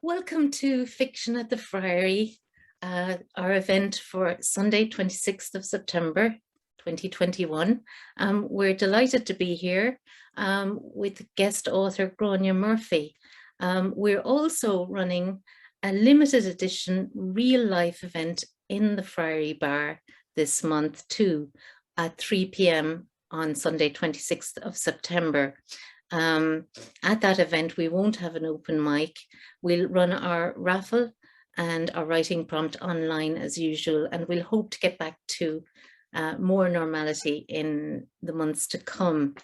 Welcome to Fiction at the Friary, our event for Sunday, 26th of September, 2021. We're delighted to be here with guest author Grainne Murphy. We're also running a limited edition real life event in the Friary Bar this month too, at 3 p.m. on Sunday, 26th of September. At that event, we won't have an open mic. We'll run our raffle and our writing prompt online as usual, and we'll hope to get back to more normality in the months to come.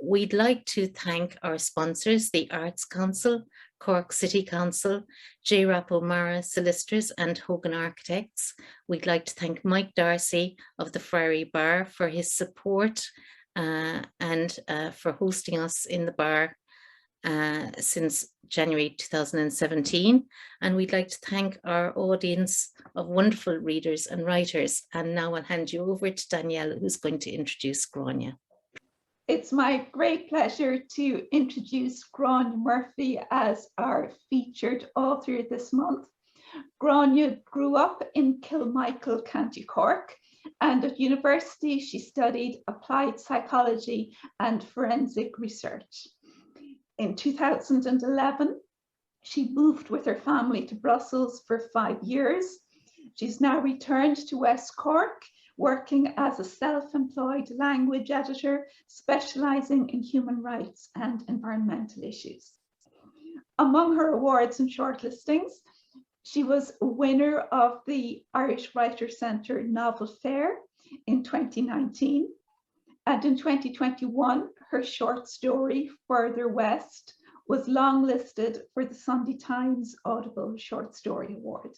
We'd like to thank our sponsors, the Arts Council, Cork City Council, J. Rap O'Mara Solicitors and Hogan Architects. We'd like to thank Mike Darcy of the Friary Bar for his support and for hosting us in the bar since January 2017. And we'd like to thank our audience of wonderful readers and writers. And now I'll hand you over to Danielle, who's going to introduce Grania. It's my great pleasure to introduce Grainne Murphy as our featured author this month. Grania grew up in Kilmichael, County Cork, and at university she studied applied psychology and forensic research. In 2011, she moved with her family to Brussels for 5 years. She's now returned to West Cork, working as a self-employed language editor, specialising in human rights and environmental issues. Among her awards and shortlistings, she was a winner of the Irish Writers' Centre Novel Fair in 2019. And in 2021, her short story, Further West, was longlisted for the Sunday Times Audible Short Story Award.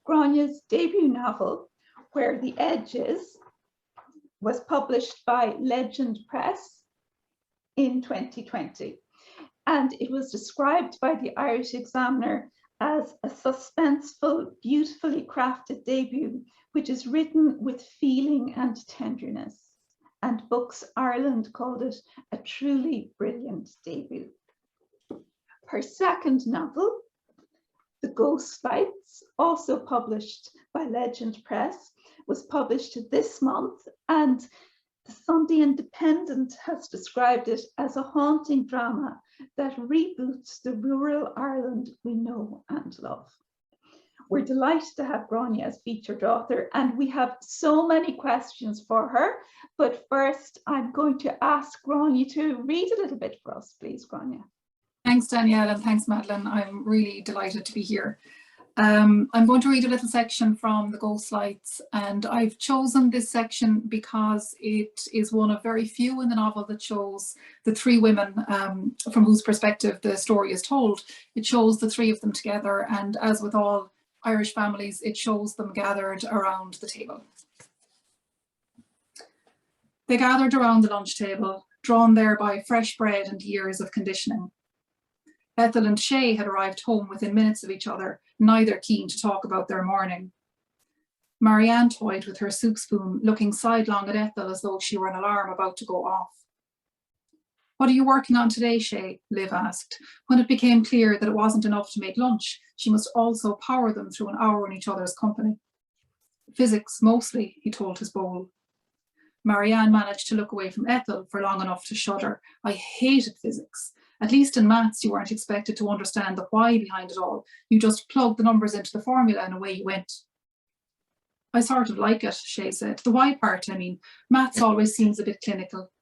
Grania's debut novel, Where the Edge Is, was published by Legend Press in 2020. And it was described by the Irish Examiner as a suspenseful, beautifully crafted debut, which is written with feeling and tenderness. And Books Ireland called it a truly brilliant debut. Her second novel, The Ghost Lights, also published by Legend Press, was published this month, and the Sunday Independent has described it as a haunting drama that reboots the rural Ireland we know and love. We're delighted to have Grania as featured author, and we have so many questions for her. But first, I'm going to ask Grania to read a little bit for us, please, Grania. Thanks, Danielle, and thanks, Madeleine. I'm really delighted to be here. I'm going to read a little section from The Ghost Lights, and I've chosen this section because it is one of very few in the novel that shows the three women from whose perspective the story is told. It shows the three of them together, and as with all Irish families, it shows them gathered around the table. They gathered around the lunch table, drawn there by fresh bread and years of conditioning. Ethel and Shay had arrived home within minutes of each other, neither keen to talk about their morning. Marianne toyed with her soup spoon, looking sidelong at Ethel as though she were an alarm about to go off. "What are you working on today, Shay?" Liv asked. When it became clear that it wasn't enough to make lunch, she must also power them through an hour in each other's company. "Physics, mostly," he told his bowl. Marianne managed to look away from Ethel for long enough to shudder. "I hated physics. At least in maths, you weren't expected to understand the why behind it all. You just plugged the numbers into the formula and away you went." "I sort of like it," Shay said. "The why part, I mean. Maths always seems a bit clinical."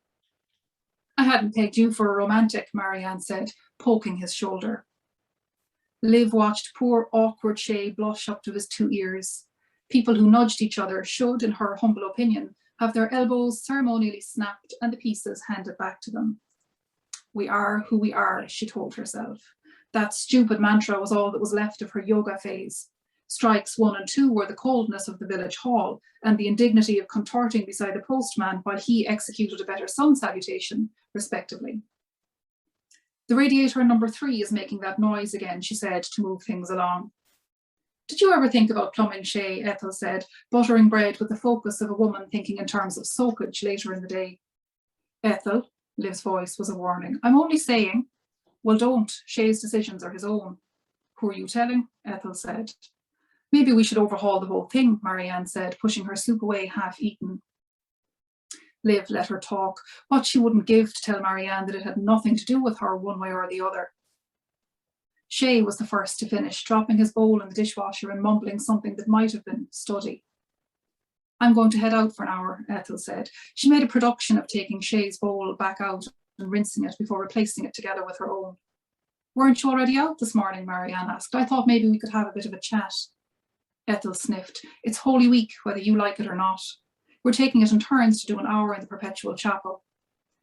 "I hadn't pegged you for a romantic," Marianne said, poking his shoulder. Liv watched poor, awkward Shay blush up to his 2 ears. People who nudged each other should, in her humble opinion, have their elbows ceremonially snapped and the pieces handed back to them. "We are who we are," she told herself. That stupid mantra was all that was left of her yoga phase. Strikes 1 and 2 were the coldness of the village hall and the indignity of contorting beside the postman while he executed a better sun salutation, respectively. "The radiator number 3 is making that noise again," she said to move things along. "Did you ever think about plumbing, Shay?" Ethel said, buttering bread with the focus of a woman thinking in terms of soakage later in the day. "Ethel," Liv's voice was a warning. "I'm only saying." Well, don't. Shay's decisions are his own. Who are you telling? Ethel said. Maybe we should overhaul the whole thing, Marianne said, pushing her soup away half-eaten. Liv let her talk. What she wouldn't give to tell Marianne that it had nothing to do with her one way or the other. Shay was the first to finish, dropping his bowl in the dishwasher and mumbling something that might have been study. I'm going to head out for an hour, Ethel said. She made a production of taking Shay's bowl back out and rinsing it before replacing it together with her own. Weren't you already out this morning? Marianne asked. I thought maybe we could have a bit of a chat. Ethel sniffed. It's Holy Week, whether you like it or not. We're taking it in turns to do an hour in the Perpetual Chapel.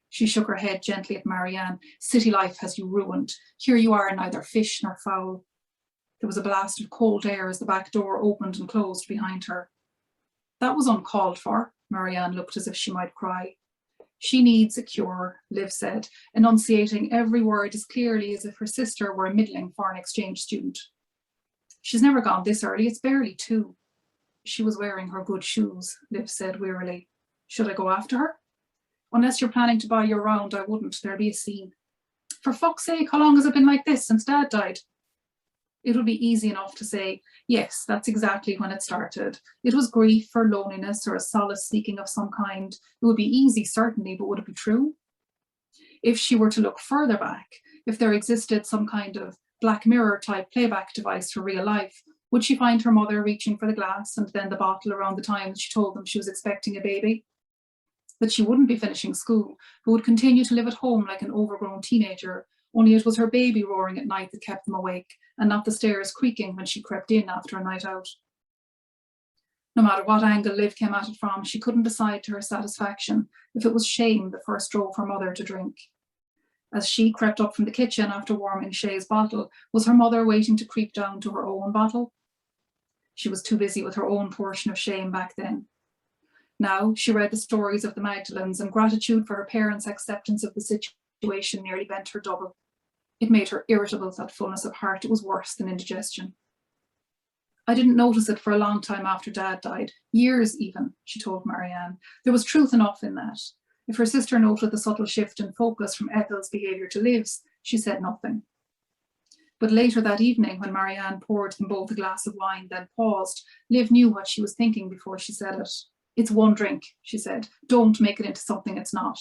She shook her head gently at Marianne. City life has you ruined. Here you are, neither fish nor fowl. There was a blast of cold air as the back door opened and closed behind her. That was uncalled for. Marianne looked as if she might cry. She needs a cure, Liv said, enunciating every word as clearly as if her sister were a middling foreign exchange student. She's never gone this early, it's barely 2. She was wearing her good shoes, Liv said wearily. Should I go after her? Unless you're planning to buy your round, I wouldn't, there'll be a scene. For fuck's sake, how long has it been like this since Dad died? It would be easy enough to say, yes, that's exactly when it started. It was grief or loneliness or a solace seeking of some kind. It would be easy, certainly, but would it be true? If she were to look further back, if there existed some kind of Black Mirror type playback device for real life, would she find her mother reaching for the glass and then the bottle around the time that she told them she was expecting a baby? That she wouldn't be finishing school, but would continue to live at home like an overgrown teenager, only it was her baby roaring at night that kept them awake, and not the stairs creaking when she crept in after a night out. No matter what angle Liv came at it from, she couldn't decide to her satisfaction if it was shame that first drove her mother to drink. As she crept up from the kitchen after warming Shay's bottle, was her mother waiting to creep down to her own bottle? She was too busy with her own portion of shame back then. Now she read the stories of the Magdalens, and gratitude for her parents' acceptance of the situation nearly bent her double. It made her irritable, that fullness of heart. It was worse than indigestion. I didn't notice it for a long time after Dad died, years even, she told Marianne. There was truth enough in that. If her sister noted the subtle shift in focus from Ethel's behaviour to Liv's, she said nothing. But later that evening, when Marianne poured them both a glass of wine, then paused, Liv knew what she was thinking before she said it. It's one drink, she said. Don't make it into something it's not.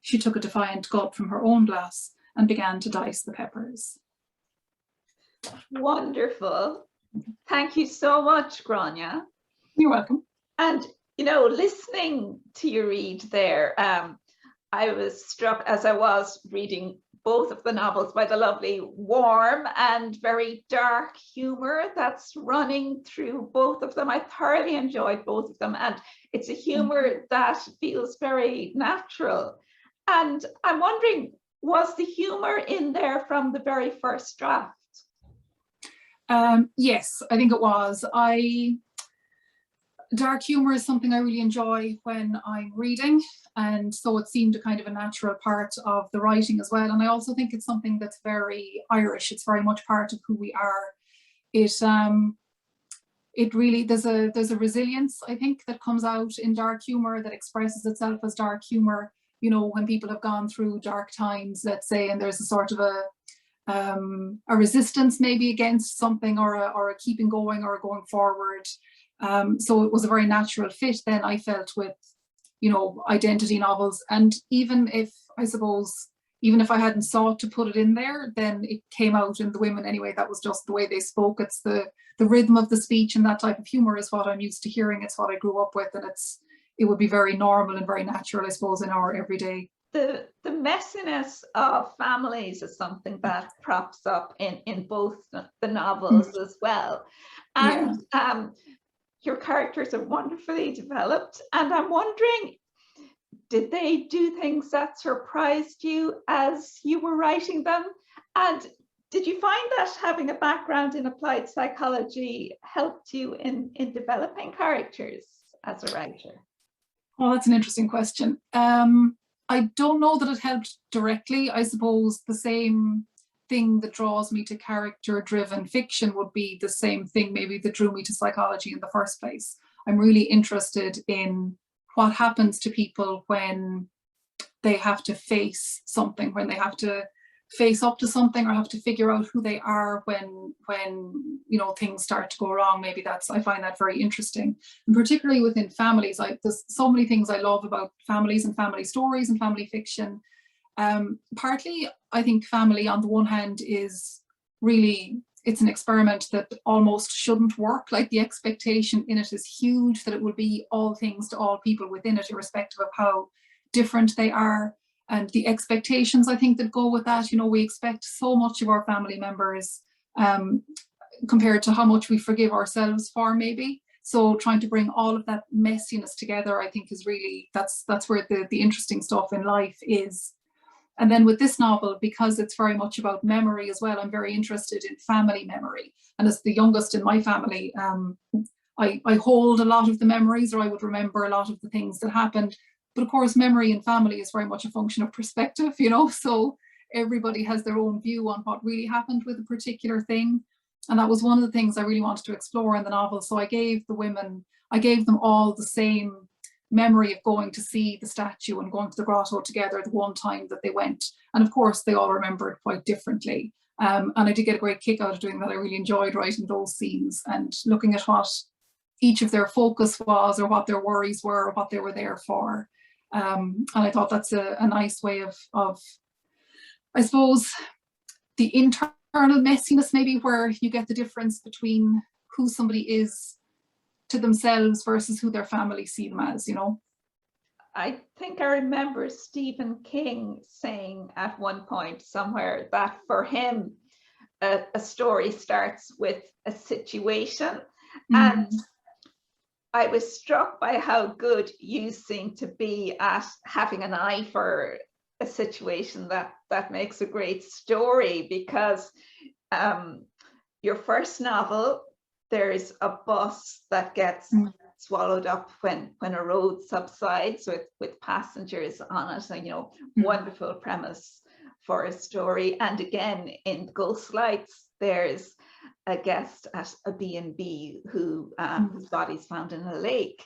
She took a defiant gulp from her own glass and began to dice the peppers. Wonderful. Thank you so much, Grania. You're welcome. And, you know, listening to you read there, I was struck as I was reading both of the novels by the lovely warm and very dark humour that's running through both of them. I thoroughly enjoyed both of them, and it's a humour that feels very natural. And I'm wondering, was the humour in there from the very first draft? Yes, I think it was. Dark humour is something I really enjoy when I'm reading, and so it seemed a kind of a natural part of the writing as well. And I also think it's something that's very Irish. It's very much part of who we are. It really, there's a resilience, I think, that comes out in dark humour, that expresses itself as dark humour. You know, when people have gone through dark times, let's say, and there's a sort of a resistance maybe against something, or a keeping going or a going forward. So it was a very natural fit then, I felt, with, you know, identity novels. And even if I hadn't sought to put it in there, then it came out in the women anyway. That was just the way they spoke. It's the rhythm of the speech, and that type of humour is what I'm used to hearing. It's what I grew up with, and it would be very normal and very natural, I suppose, in our everyday. The messiness of families is something that props up in both the novels as well. And your characters are wonderfully developed. And I'm wondering, did they do things that surprised you as you were writing them? And did you find that having a background in applied psychology helped you in developing characters as a writer? Well, that's an interesting question. I don't know that it helped directly. I suppose the same thing that draws me to character-driven fiction would be the same thing maybe that drew me to psychology in the first place. I'm really interested in what happens to people when they have to face something, when they have to face up to something or have to figure out who they are when you know, things start to go wrong. Maybe I find that very interesting, and particularly within families. There's so many things I love about families and family stories and family fiction. Partly, I think family on the one hand is really, it's an experiment that almost shouldn't work. Like, the expectation in it is huge that it will be all things to all people within it, irrespective of how different they are. And the expectations, I think, that go with that. You know, we expect so much of our family members compared to how much we forgive ourselves for, maybe. So trying to bring all of that messiness together, I think, is really, that's where the interesting stuff in life is. And then with this novel, because it's very much about memory as well, I'm very interested in family memory. And as the youngest in my family, I hold a lot of the memories, or I would remember a lot of the things that happened. But of course, memory in family is very much a function of perspective, you know, so everybody has their own view on what really happened with a particular thing. And that was one of the things I really wanted to explore in the novel. So I gave them all the same memory of going to see the statue and going to the grotto together the one time that they went. And of course, they all remembered quite differently. And I did get a great kick out of doing that. I really enjoyed writing those scenes and looking at what each of their focus was, or what their worries were, or what they were there for. And I thought that's a nice way of, I suppose, the internal messiness, maybe, where you get the difference between who somebody is to themselves versus who their family see them as, you know. I think I remember Stephen King saying at one point somewhere that for him, a story starts with a situation. And I was struck by how good you seem to be at having an eye for a situation that makes a great story, because your first novel, there's a bus that gets swallowed up when a road subsides with passengers on it, and, you know, wonderful premise for a story. And again, in Ghost Lights, there's a guest at a B&B whose body's found in a lake.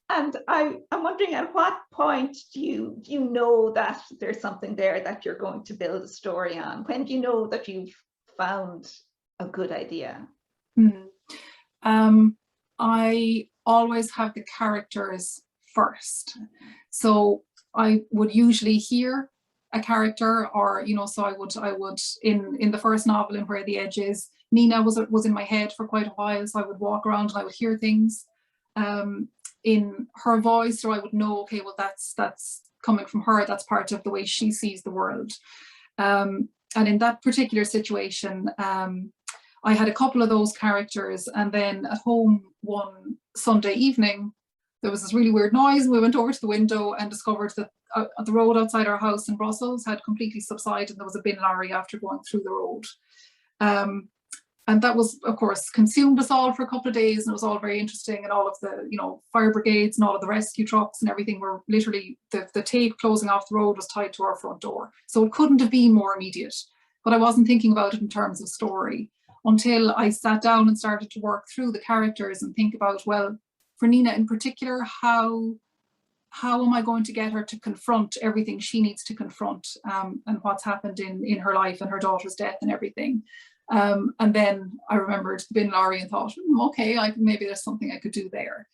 And I'm wondering, at what point do you know that there's something there that you're going to build a story on? When do you know that you've found a good idea? I always have the characters first. So I would usually hear a character, or, you know, so I would in the first novel, in Where the Edge Is, Nina was in my head for quite a while, so I would walk around and I would hear things in her voice, so I would know, okay, well, that's coming from her, that's part of the way she sees the world. And in that particular situation, I had a couple of those characters, and then at home one Sunday evening, there was this really weird noise, and we went over to the window and discovered that the road outside our house in Brussels had completely subsided, and there was a bin lorry after going through the road. And that was, of course, consumed us all for a couple of days, and it was all very interesting, and all of the, you know, fire brigades and all of the rescue trucks and everything were literally, the tape closing off the road was tied to our front door. So it couldn't have been more immediate, but I wasn't thinking about it in terms of story until I sat down and started to work through the characters and think about, well, for Nina in particular, how am I going to get her to confront everything she needs to confront, and what's happened in her life and her daughter's death and everything. And then I remembered the bin lorry and thought, okay, maybe there's something I could do there.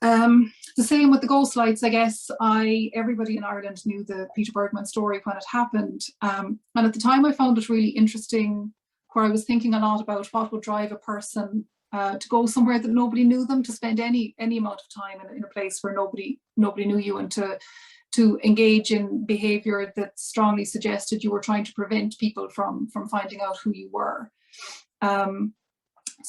The same with the Ghost Lights, I guess. Everybody in Ireland knew the Peter Bergman story when it happened. And at the time I found it really interesting, where I was thinking a lot about what would drive a person to go somewhere that nobody knew them, to spend any amount of time in a place where nobody knew you, and to engage in behavior that strongly suggested you were trying to prevent people from finding out who you were. So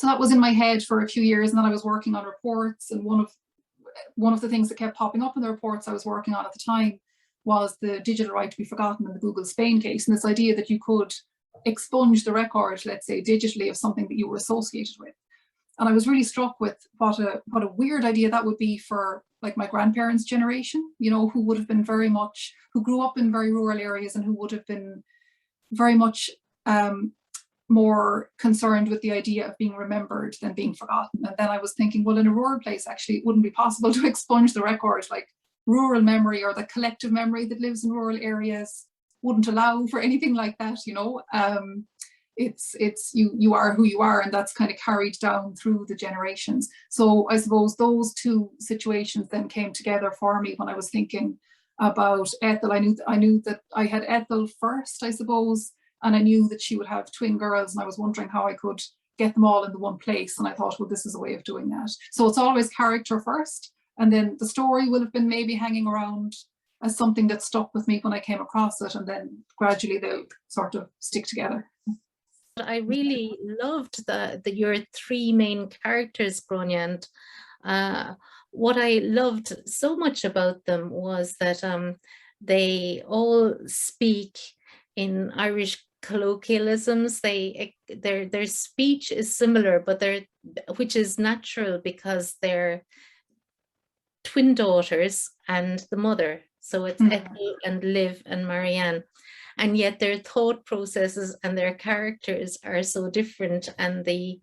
that was in my head for a few years, and then I was working on reports, and one of the things that kept popping up in the reports I was working on at the time was the digital right to be forgotten in the Google Spain case, and this idea that you could expunge the record, let's say digitally, of something that you were associated with. And I was really struck with what a weird idea that would be for, like, my grandparents' generation, you know, who would have been who grew up in very rural areas, and who would have been very much more concerned with the idea of being remembered than being forgotten. And then I was thinking, well, in a rural place, actually, it wouldn't be possible to expunge the record. Like, rural memory, or the collective memory that lives in rural areas, wouldn't allow for anything like that, you know. It's you are who you are, and that's kind of carried down through the generations. So I suppose those two situations then came together for me when I was thinking about Ethel. I knew that I had Ethel first, I suppose, and I knew that she would have twin girls, and I was wondering how I could get them all in the one place. And I thought, well, this is a way of doing that. So it's always character first, and then the story will have been maybe hanging around as something that stuck with me when I came across it, and then gradually they'll sort of stick together. I really loved your three main characters, Grania, and what I loved so much about them was that they all speak in Irish colloquialisms. Their speech is similar, but which is natural because they're twin daughters and the mother. So it's Ethel and Liv and Marianne. And yet their thought processes and their characters are so different, and the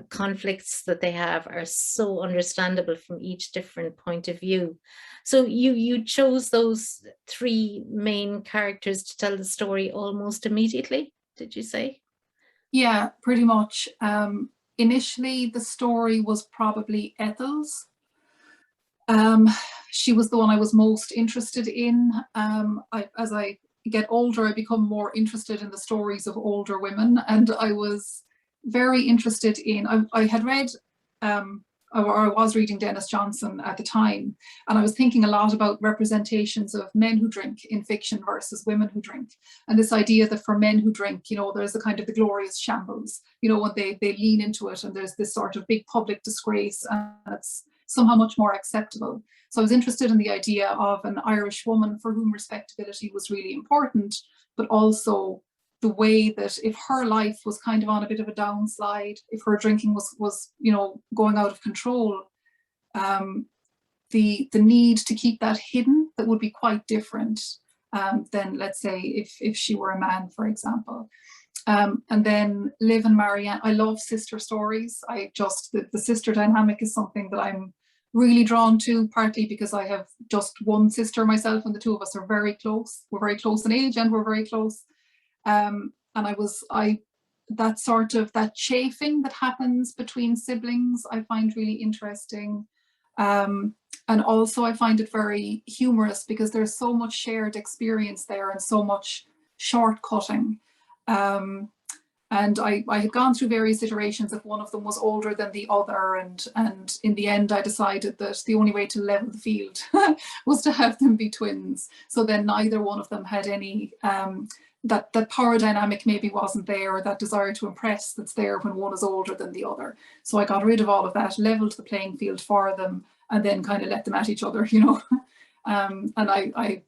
conflicts that they have are so understandable from each different point of view. So you chose those three main characters to tell the story almost immediately, did you say? Yeah, pretty much. Initially, the story was probably Ethel's. She was the one I was most interested in. As I get older, I become more interested in the stories of older women, and I was very interested in, I had read, or I was reading Dennis Johnson at the time, and I was thinking a lot about representations of men who drink in fiction versus women who drink, and this idea that for men who drink, you know, there's a kind of the glorious shambles, you know, when they lean into it, and there's this sort of big public disgrace, and it's somehow much more acceptable. So I was interested in the idea of an Irish woman for whom respectability was really important, but also the way that if her life was kind of on a bit of a downslide, if her drinking was you know, going out of control, the need to keep that hidden, that would be quite different than, let's say, if she were a man, for example. And then Liv and Marianne, I love sister stories. The sister dynamic is something that I'm really drawn to, partly because I have just one sister myself, and the two of us are very close. We're very close in age, and we're very close. And that sort of, that chafing that happens between siblings, I find really interesting. And also I find it very humorous because there's so much shared experience there and so much shortcutting. And I had gone through various iterations if one of them was older than the other, and in the end I decided that the only way to level the field was to have them be twins. So then neither one of them had any, that power dynamic maybe wasn't there, or that desire to impress that's there when one is older than the other. So I got rid of all of that, leveled the playing field for them, and then kind of let them at each other, you know. And a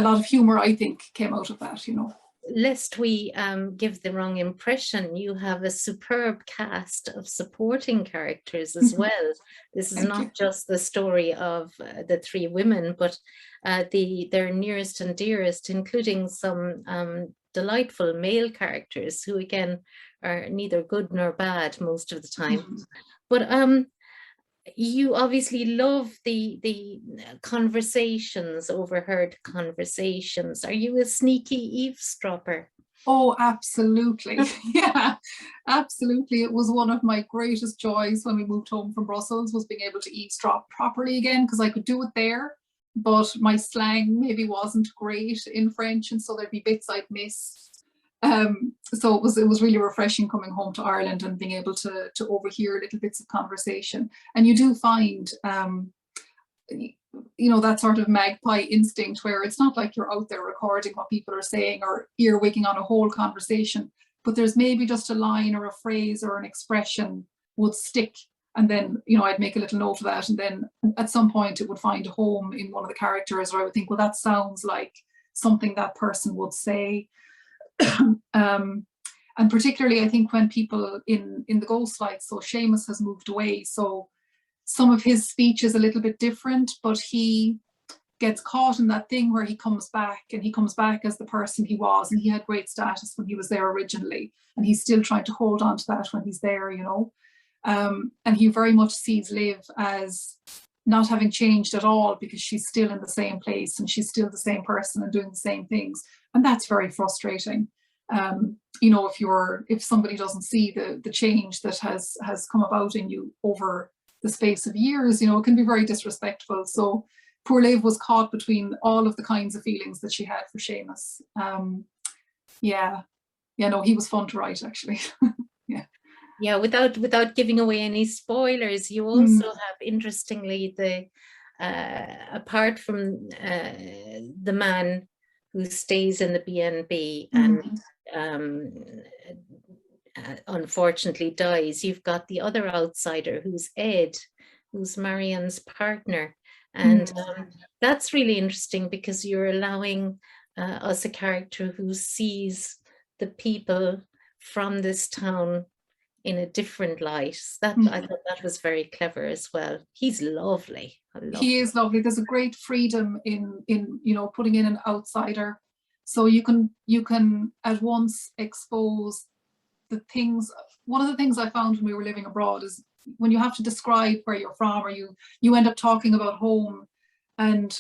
lot of humour, I think, came out of that, you know. Lest we give the wrong impression, you have a superb cast of supporting characters as well. This is not just the story of the three women, but their nearest and dearest, including some delightful male characters who, again, are neither good nor bad most of the time. But you obviously love the conversations, overheard conversations. Are you a sneaky eavesdropper? Oh, absolutely. Yeah, absolutely. It was one of my greatest joys when we moved home from Brussels, was being able to eavesdrop properly again, because I could do it there, but my slang maybe wasn't great in French, and so there'd be bits I'd miss. So it was really refreshing coming home to Ireland and being able to overhear little bits of conversation. And you do find, you know, that sort of magpie instinct where it's not like you're out there recording what people are saying or earwigging on a whole conversation, but there's maybe just a line or a phrase or an expression would stick. And then, you know, I'd make a little note of that. And then at some point it would find a home in one of the characters, or I would think, well, that sounds like something that person would say. And particularly, I think when people in the ghost lights, so Seamus has moved away, so some of his speech is a little bit different, but he gets caught in that thing where he comes back, and he comes back as the person he was, and he had great status when he was there originally, and he's still trying to hold on to that when he's there, you know. And he very much sees Liv as not having changed at all because she's still in the same place and she's still the same person and doing the same things. And that's very frustrating. You know, if somebody doesn't see the change that has come about in you over the space of years, you know, it can be very disrespectful. So poor Liv was caught between all of the kinds of feelings that she had for Seamus. Yeah, no, he was fun to write, actually. Yeah, without giving away any spoilers, you also have, interestingly, the apart from the man who stays in the BNB and unfortunately dies, you've got the other outsider who's Ed, who's Marianne's partner. And that's really interesting because you're allowing us a character who sees the people from this town in a different light. That I thought that was very clever as well. He's lovely. He is lovely. There's a great freedom in you know, putting in an outsider, so you can at once expose the things. One of the things I found when we were living abroad is when you have to describe where you're from, or you end up talking about home, and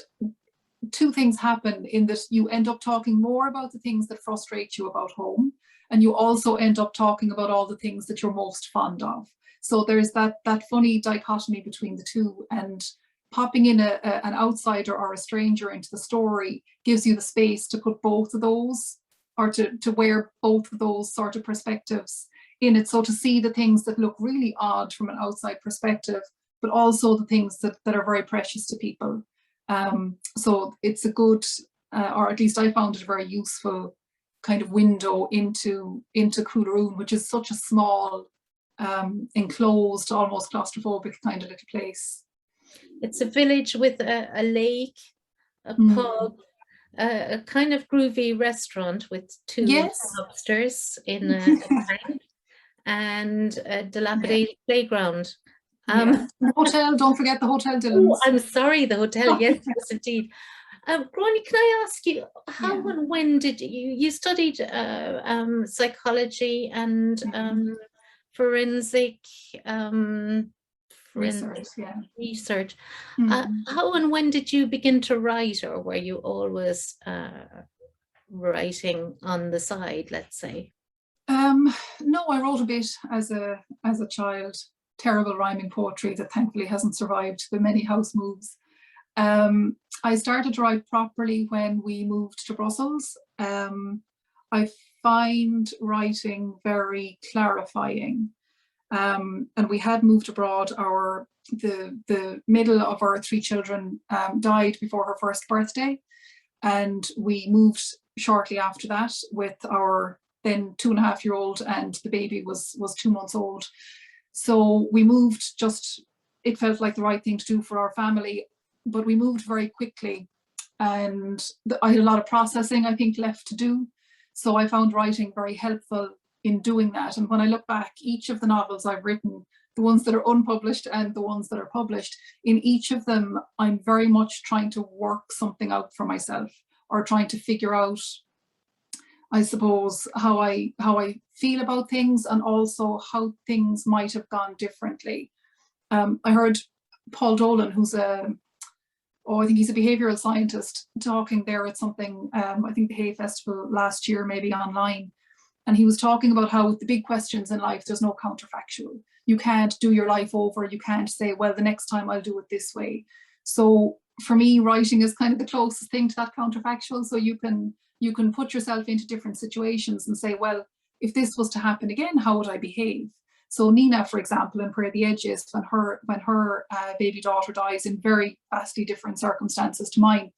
two things happen in that you end up talking more about the things that frustrate you about home, and you also end up talking about all the things that you're most fond of. So there's that funny dichotomy between the two, and popping in an outsider or a stranger into the story gives you the space to put both of those, or to wear both of those sort of perspectives in it. So to see the things that look really odd from an outside perspective, but also the things that are very precious to people. So it's a good, or at least I found it a very useful kind of window into Cooleroon, which is such a small, enclosed, almost claustrophobic kind of little place. It's a village with a lake, a pub, a kind of groovy restaurant with two lobsters in a tank, and a dilapidated playground. The hotel, don't forget the Hotel Dillon's. Oh, I'm sorry, the hotel, yes, yes indeed. Grainne, can I ask you, how and when did you studied psychology and forensic research. How and when did you begin to write, or were you always writing on the side, let's say? No, I wrote a bit as a child. Terrible rhyming poetry that thankfully hasn't survived the many house moves. I started to write properly when we moved to Brussels. I find writing very clarifying. And we had moved abroad. The middle of our three children died before her first birthday, and we moved shortly after that with our then 2.5-year-old, and the baby was 2 months old. So we moved, it felt like the right thing to do for our family, but we moved very quickly, and I had a lot of processing, I think, left to do. So I found writing very helpful in doing that. And when I look back, each of the novels I've written, the ones that are unpublished and the ones that are published, in each of them, I'm very much trying to work something out for myself, or trying to figure out, I suppose, how I feel about things, and also how things might have gone differently. I heard Paul Dolan, who's I think he's a behavioural scientist, talking there at something, I think the Hay Festival last year, maybe online. And he was talking about how with the big questions in life, there's no counterfactual. You can't do your life over. You can't say, well, the next time I'll do it this way. So for me, writing is kind of the closest thing to that counterfactual. So you can put yourself into different situations and say, well, if this was to happen again, how would I behave? So Nina, for example, in Where the Edge Is, when her baby daughter dies in very vastly different circumstances to mine,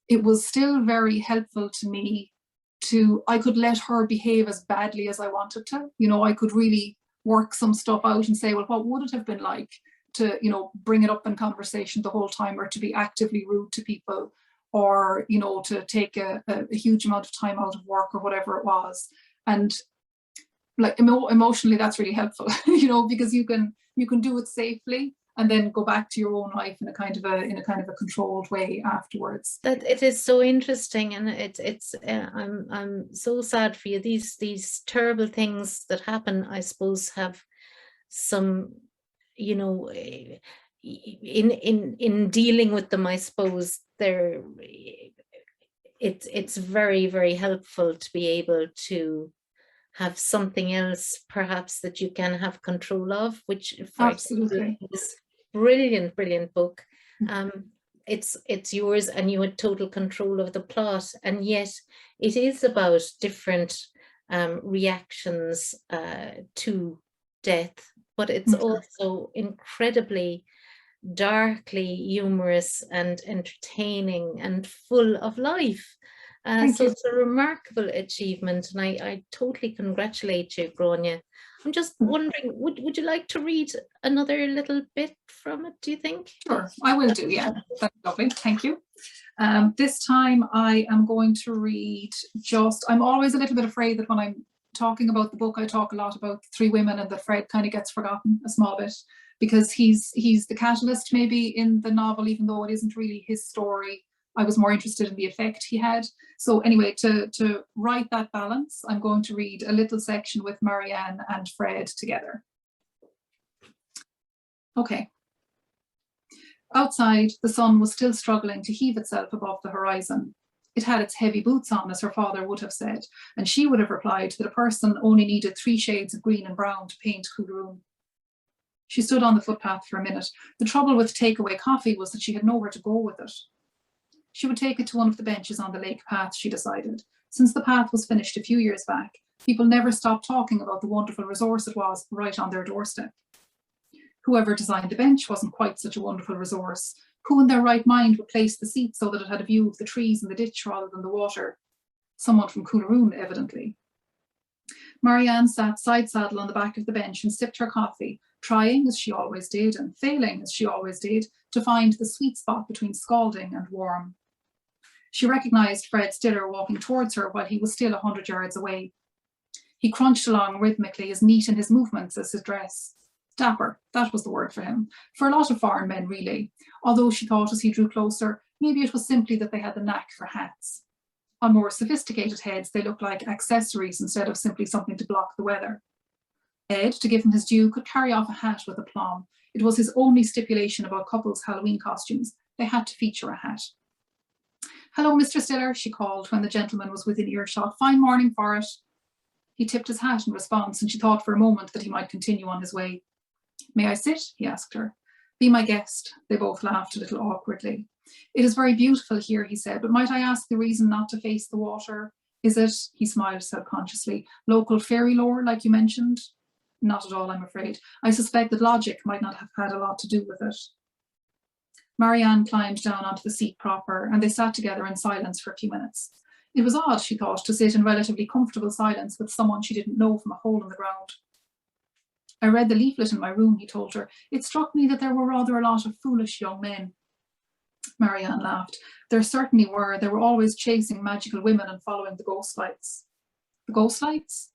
it was still very helpful to me I could let her behave as badly as I wanted to. You know, I could really work some stuff out and say, well, what would it have been like to, you know, bring it up in conversation the whole time, or to be actively rude to people, or, you know, to take a huge amount of time out of work, or whatever it was. And like emotionally, that's really helpful, you know, because you can do it safely and then go back to your own life in a kind of a controlled way afterwards. That it is so interesting, and I'm so sad for you. These terrible things that happen, I suppose, have some, you know, in dealing with them, I suppose it's very, very helpful to be able to have something else perhaps that you can have control of, which for example Absolutely. is brilliant book. It's yours and you had total control of the plot, and yet it is about different reactions to death, but it's also incredibly darkly humorous and entertaining and full of life. So it's a remarkable achievement, and I totally congratulate you, Grania. I'm just wondering, would you like to read another little bit from it, do you think? Sure, I will do, yeah. That's lovely, thank you. This time I am going to read I'm always a little bit afraid that when I'm talking about the book, I talk a lot about three women and that Fred kind of gets forgotten a small bit, because he's the catalyst maybe in the novel, even though it isn't really his story. I was more interested in the effect he had. So anyway, to write that balance, I'm going to read a little section with Marianne and Fred together. Okay. Outside, the sun was still struggling to heave itself above the horizon. It had its heavy boots on, as her father would have said, and she would have replied that a person only needed 3 shades of green and brown to paint Coolroom. She stood on the footpath for a minute. The trouble with takeaway coffee was that she had nowhere to go with it. She would take it to one of the benches on the lake path, she decided. Since the path was finished a few years back, people never stopped talking about the wonderful resource it was right on their doorstep. Whoever designed the bench wasn't quite such a wonderful resource. Who in their right mind would place the seat so that it had a view of the trees and the ditch rather than the water? Someone from Coolroom, evidently. Marianne sat side saddle on the back of the bench and sipped her coffee, trying, as she always did, and failing, as she always did, to find the sweet spot between scalding and warm. She recognised Fred Stiller walking towards her while he was still 100 yards away. He crunched along rhythmically, as neat in his movements as his dress. Dapper, that was the word for him. For a lot of foreign men, really. Although she thought as he drew closer, maybe it was simply that they had the knack for hats. On more sophisticated heads, they looked like accessories instead of simply something to block the weather. Ed, to give him his due, could carry off a hat with aplomb. It was his only stipulation about couples' Halloween costumes. They had to feature a hat. "Hello, Mr. Stiller," she called when the gentleman was within earshot. "Fine morning for it." He tipped his hat in response, and she thought for a moment that he might continue on his way. "May I sit?" he asked her. "Be my guest." They both laughed a little awkwardly. "It is very beautiful here," he said, "but might I ask the reason not to face the water? Is it," he smiled self-consciously, "local fairy lore like you mentioned?" "Not at all, I'm afraid. I suspect that logic might not have had a lot to do with it." Marianne climbed down onto the seat proper, and they sat together in silence for a few minutes. It was odd, she thought, to sit in relatively comfortable silence with someone she didn't know from a hole in the ground. "I read the leaflet in my room," he told her. "It struck me that there were rather a lot of foolish young men." Marianne laughed. "There certainly were. They were always chasing magical women and following the ghost lights." "The ghost lights?"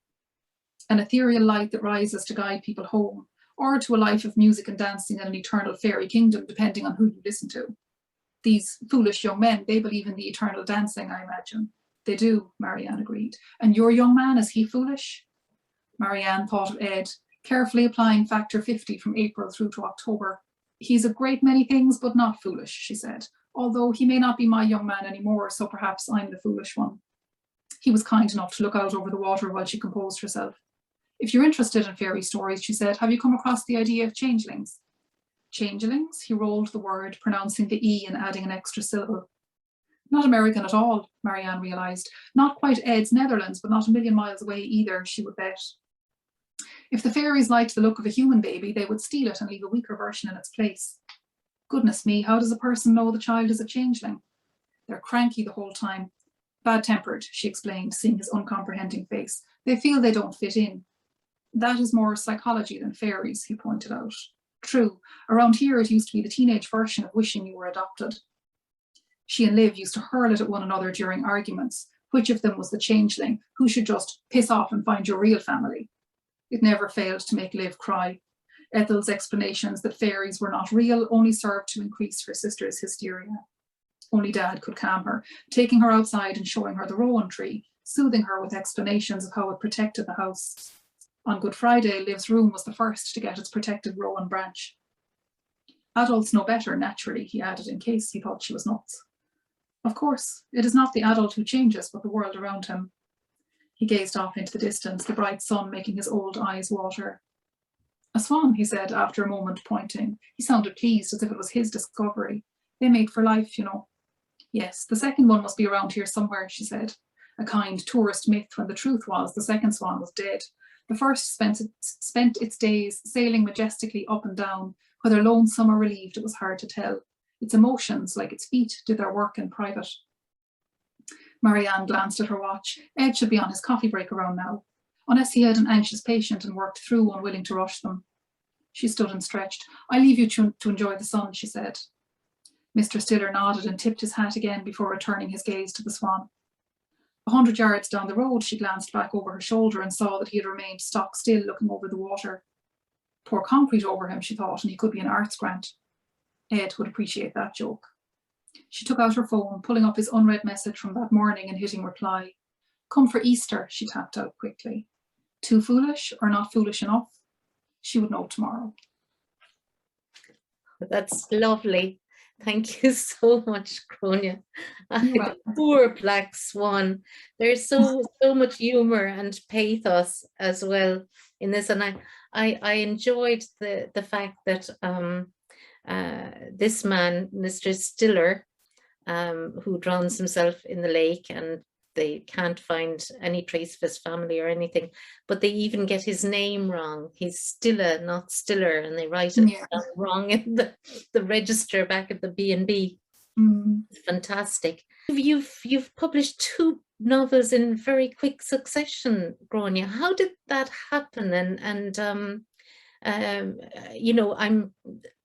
"An ethereal light that rises to guide people home, or to a life of music and dancing in an eternal fairy kingdom, depending on who you listen to. These foolish young men, they believe in the eternal dancing, I imagine." "They do," Marianne agreed. "And your young man, is he foolish?" Marianne thought of Ed, carefully applying factor 50 from April through to October. "He's a great many things, but not foolish," she said, "although he may not be my young man anymore, so perhaps I'm the foolish one." He was kind enough to look out over the water while she composed herself. "If you're interested in fairy stories," she said, "have you come across the idea of changelings?" "Changelings?" He rolled the word, pronouncing the E and adding an extra syllable. "Not American at all," Marianne realised. "Not quite Ed's Netherlands, but not a million miles away either, she would bet. If the fairies liked the look of a human baby, they would steal it and leave a weaker version in its place. Goodness me, how does a person know the child is a changeling? They're cranky the whole time. Bad-tempered," she explained, seeing his uncomprehending face. "They feel they don't fit in." "That is more psychology than fairies," he pointed out. "True. Around here it used to be the teenage version of wishing you were adopted." She and Liv used to hurl it at one another during arguments. Which of them was the changeling? Who should just piss off and find your real family? It never failed to make Liv cry. Ethel's explanations that fairies were not real only served to increase her sister's hysteria. Only Dad could calm her, taking her outside and showing her the rowan tree, soothing her with explanations of how it protected the house. On Good Friday, Liv's room was the first to get its protected rowan branch. Adults know better, naturally, he added, in case he thought she was nuts. Of course, it is not the adult who changes, but the world around him. He gazed off into the distance, the bright sun making his old eyes water. A swan, he said, after a moment, pointing. He sounded pleased, as if it was his discovery. They mate for life, you know. Yes, the second one must be around here somewhere, she said. A kind tourist myth, when the truth was the second swan was dead. The first spent its days sailing majestically up and down. Whether lonesome or relieved, it was hard to tell. Its emotions, like its feet, did their work in private. Marianne glanced at her watch. Ed should be on his coffee break around now, unless he had an anxious patient and worked through, unwilling to rush them. She stood and stretched. I leave you to enjoy the sun, she said. Mr. Stiller nodded and tipped his hat again before returning his gaze to the swan. 100 yards down the road, she glanced back over her shoulder and saw that he had remained stock still, looking over the water. Pour concrete over him, she thought, and he could be an arts grant. Ed would appreciate that joke. She took out her phone, pulling up his unread message from that morning and hitting reply. Come for Easter, she tapped out quickly. Too foolish or not foolish enough? She would know tomorrow. That's lovely. Thank you so much, Grania. Welcome. Poor black swan. There's so much humor and pathos as well in this, and I enjoyed the fact that this man, Mr. Stiller, who drowns himself in the lake, and they can't find any trace of his family or anything, but they even get his name wrong. He's Stiller, not Stiller, and they write it down wrong in the register back at the B&B. It's fantastic. You've published 2 novels in very quick succession, Grania. How did that happen? And you know, I'm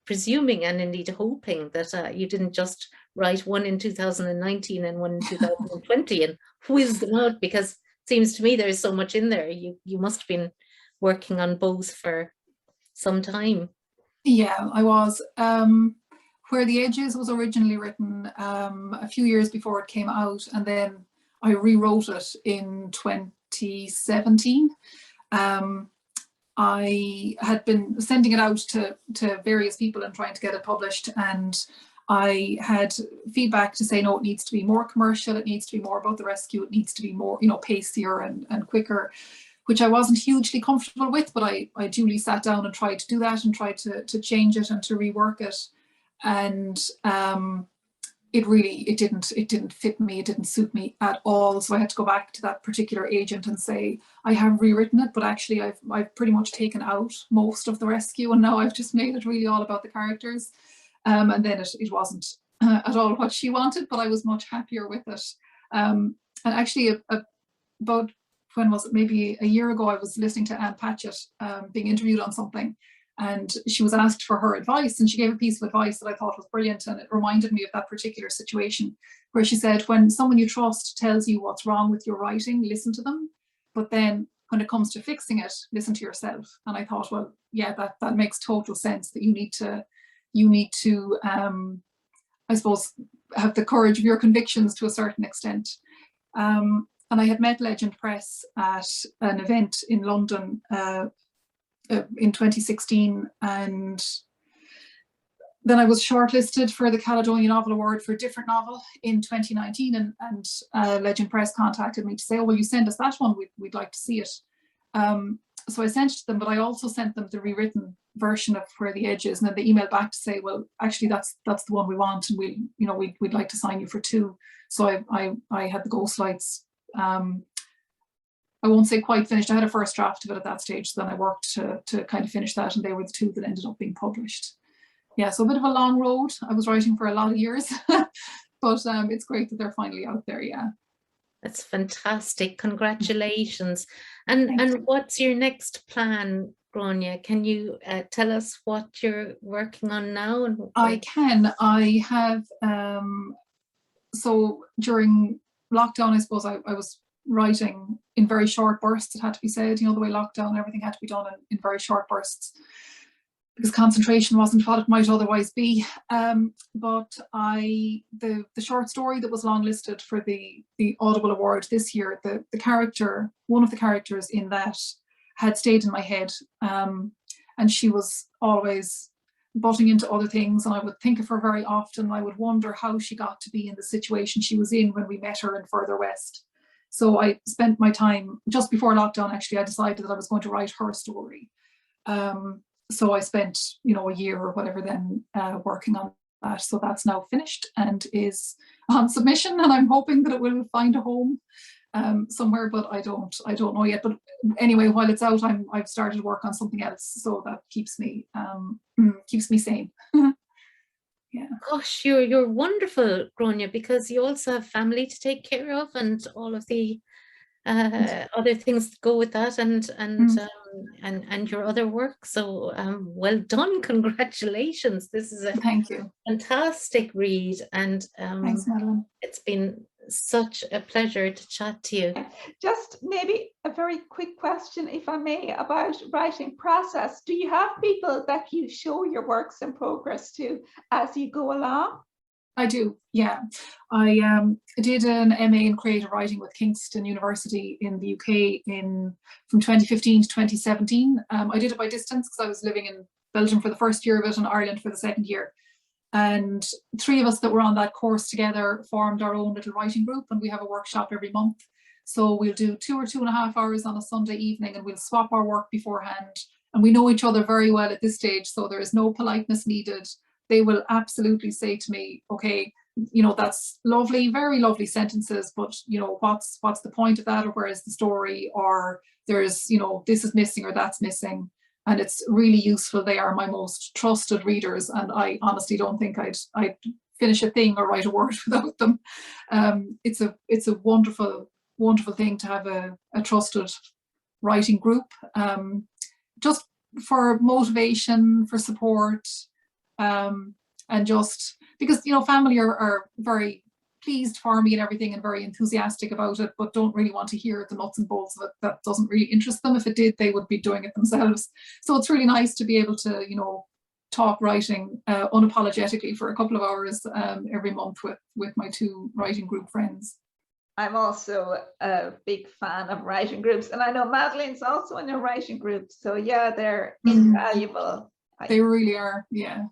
presuming and indeed hoping that you didn't just write one in 2019 and one in 2020 and whiz them out, because it seems to me there's so much in there. You must have been working on both for some time. Yeah, I was. Where the Edges was originally written a few years before it came out, and then I rewrote it in 2017. I had been sending it out to various people and trying to get it published, and I had feedback to say, no, it needs to be more commercial, it needs to be more about the rescue, it needs to be more, you know, pacier and quicker, which I wasn't hugely comfortable with, but I duly sat down and tried to do that and tried to change it and to rework it. And it didn't fit me, it didn't suit me at all. So I had to go back to that particular agent and say, I have rewritten it, but actually I've pretty much taken out most of the rescue, and now I've just made it really all about the characters. And then it wasn't at all what she wanted, but I was much happier with it. And actually about, when was it, maybe a year ago, I was listening to Anne Patchett being interviewed on something, and she was asked for her advice, and she gave a piece of advice that I thought was brilliant, and it reminded me of that particular situation, where she said, when someone you trust tells you what's wrong with your writing, listen to them, but then when it comes to fixing it, listen to yourself. And I thought, well, yeah, that makes total sense, that you need to I suppose, have the courage of your convictions to a certain extent. And I had met Legend Press at an event in London in 2016, and then I was shortlisted for the Caledonia Novel Award for a different novel in 2019, and Legend Press contacted me to say, oh, well, you send us that one, we'd like to see it. So I sent it to them, but I also sent them the rewritten version of Where the Edge Is, and then they emailed back to say, well, actually that's the one we want, and we'd like to sign you for 2. So I had the ghost lights. I won't say quite finished. I had a first draft of it at that stage, so then I worked to kind of finish that, and they were the 2 that ended up being published. Yeah, so a bit of a long road. I was writing for a lot of years, but it's great that they're finally out there. Yeah, that's fantastic. Congratulations. And what's your next plan, Grania? Can you tell us what you're working on now? And I can. I have. So during lockdown, I suppose I was writing in very short bursts, it had to be said. You know, the way lockdown, everything had to be done in very short bursts, because concentration wasn't what it might otherwise be. But the short story that was longlisted for the Audible Award this year, the character, one of the characters in that, had stayed in my head, and she was always butting into other things, and I would think of her very often. I would wonder how she got to be in the situation she was in when we met her in Further West. So I spent my time, just before lockdown actually, I decided that I was going to write her story. So I spent, you know, a year or whatever then working on that. So that's now finished and is on submission, and I'm hoping that it will find a home somewhere, but I don't know yet. But anyway, while it's out, I've started work on something else, so that keeps me sane. Yeah. Gosh, you're wonderful, Grania, because you also have family to take care of and all of the other things that go with that, and your other work. So well done, congratulations. This is a Thank you. fantastic read, and Thanks, Madeline. it's been such a pleasure to chat to you. Just maybe a very quick question, if I may, about writing process. Do you have people that you show your works in progress to as you go along? I do, yeah. I did an MA in creative writing with Kingston University in the UK from 2015 to 2017. I did it by distance because I was living in Belgium for the first year of it and Ireland for the second year. And 3 of us that were on that course together formed our own little writing group, and we have a workshop every month. So we'll do 2 or 2.5 hours on a Sunday evening, and we'll swap our work beforehand. And we know each other very well at this stage, so there is no politeness needed. They will absolutely say to me, okay, you know, that's lovely, very lovely sentences, but you know, what's the point of that, or where is the story, or there's, you know, this is missing or that's missing. And it's really useful. They are my most trusted readers, and I honestly don't think I'd finish a thing or write a word without them. It's a wonderful, wonderful thing to have a trusted writing group, just for motivation, for support. And just because, you know, family are very pleased for me and everything and very enthusiastic about it, but don't really want to hear the nuts and bolts of it. That doesn't really interest them. If it did, they would be doing it themselves. So it's really nice to be able to, you know, talk writing unapologetically for a couple of hours every month with my 2 writing group friends. I'm also a big fan of writing groups, and I know Madeline's also in a writing group. So yeah, they're invaluable. They really are, yeah.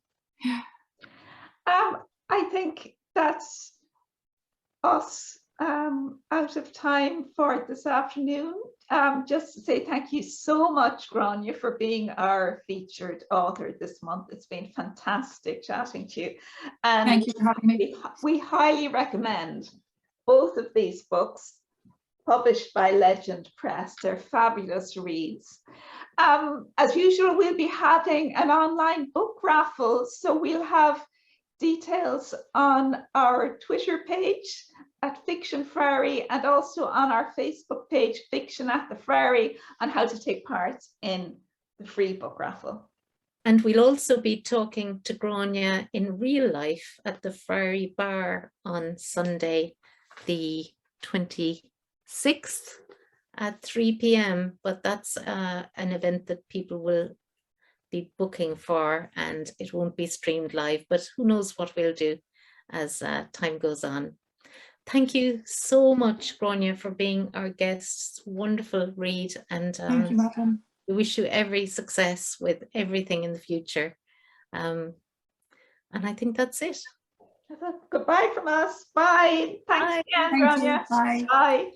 I think that's us out of time for this afternoon. Just to say thank you so much, Grania, for being our featured author this month. It's been fantastic chatting to you. And thank you for having me. We highly recommend both of these books, published by Legend Press. They're fabulous reads. As usual, we'll be having an online book raffle, so we'll have details on our Twitter page at Fiction Friary and also on our Facebook page, Fiction at the Friary, on how to take part in the free book raffle. And we'll also be talking to Grania in real life at the Friary Bar on Sunday, the 26th at 3 p.m. But that's an event that people will be booking for, and it won't be streamed live, but who knows what we'll do as time goes on. Thank you so much, Grania, for being our guest. Wonderful read, and thank you, Madeleine. We wish you every success with everything in the future. And I think that's it. Goodbye from us. Bye. Thanks again, Grania. Bye. Bye.